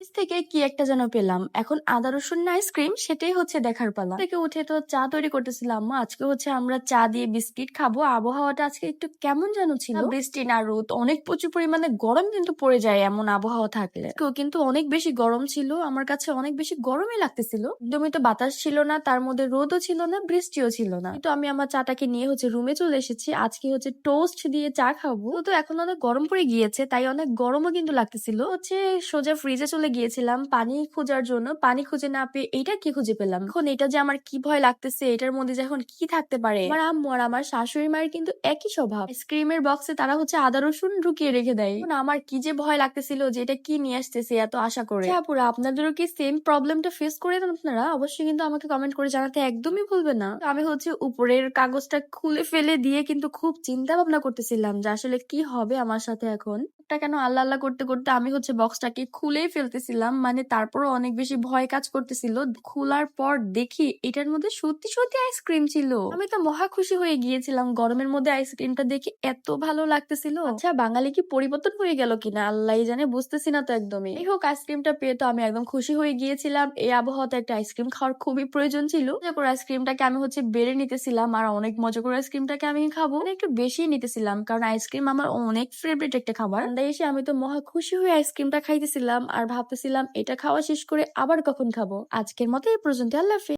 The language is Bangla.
থেকে কি একটা যেন পেলাম। এখন আদা রসুন না আইসক্রিম সেটাই হচ্ছে দেখার পালা। থেকে উঠে তো চা তৈরি করতেছিলাম। আম্মা আজকে হচ্ছে আমরা চা দিয়ে বিস্কিট খাবো। আবহাওয়াটা আজকে একটু কেমন যেন ছিল। না বৃষ্টি না রোদ, অনেক প্রচুর পরিমাণে গরম কিন্তু পড়ে যায় এমন আবহাওয়া থাকলে। আজকেও কিন্তু অনেক বেশি গরম ছিল, আমার কাছে অনেক বেশি গরমই লাগতেছিল। একদমই তো বাতাস ছিল না, তার মধ্যে রোদও ছিল না, বৃষ্টিও ছিল না। তো আমি আমার চাটাকে নিয়ে হচ্ছে রুমে চলে এসেছি। আজকে হচ্ছে টোস্ট দিয়ে চা খাবো। তো এখন অনেক গরম পড়ে গিয়েছে, তাই অনেক গরমও কিন্তু লাগতেছিল। হচ্ছে সোজা ফ্রিজে চলে গিয়েছিলাম পানি খোঁজার জন্য। পানি খুঁজে না পেয়ে এটা কি খুঁজে পেলাম। এখন এটা যে আমার কি ভয় লাগতেছে, এটার মধ্যে যে এখন কি থাকতে পারে। আমার আম্মু আর আমার শাশুড়ি মায়ের কিন্তু একই স্বভাব। আইসক্রিমের বক্সে তারা হচ্ছে আদা রসুন ঢুকিয়ে রেখে দেয়। এখন আমার কি যে ভয় লাগতেছিল যে এটা কি নিয়ে আসতেছে এত আশা করে। আচ্ছা আপুরা, আপনাদেরও কি সেম প্রবলেমটা ফেস করেন আপনারা? অবশ্যই কিন্তু আমাকে কমেন্ট করে জানাতে একদমই ভুলবেন না। তো আমি হচ্ছে উপরের কাগজটা খুলে ফেলে দিয়ে কিন্তু খুব চিন্তা ভাবনা করতেছিলাম যে আসলে কি হবে আমার সাথে এখন। টা কেন আল্লাহ আল্লাহ করতে করতে আমি হচ্ছে বক্সটাকে খুলেই ফেলতেছিলাম, মানে তারপরও অনেক বেশি ভয় কাজ করতেছিল। খোলার পর দেখি এটার মধ্যে সত্যি সত্যি আইসক্রিম ছিল। আমি তো মহা খুশি হয়ে গিয়েছিলাম, গরমের মধ্যে আইসক্রিমটা দেখে এত ভালো লাগতেছিল। আচ্ছা বাঙালি কি পরিবর্তন হয়ে গেল কিনা আল্লাহ জানে, বুঝতেছি না তো একদমই। এই হোক, আইসক্রিমটা পেয়ে তো আমি একদম খুশি হয়ে গিয়েছিলাম। এই আবহাওয়াতে একটা আইসক্রিম খাওয়ার খুবই প্রয়োজন ছিল। মজা করে আইসক্রিমটাকে আমি হচ্ছে বেড়ে নিতেছিলাম, আর অনেক মজা করে আইসক্রিমটাকে আমি খাবো, মানে একটু বেশি নিতেছিলাম কারণ আইসক্রিম আমার অনেক ফেভারিট একটা খাবার। ঠান্ডায় এসে আমি তো মহা খুশি হয়ে আইসক্রিমটা খাইতেছিলাম আর ভাবতেছিলাম এটা খাওয়া শেষ করে আবার কখন খাবো। আজকের মতো এই পর্যন্ত, আল্লাহ হাফেজ।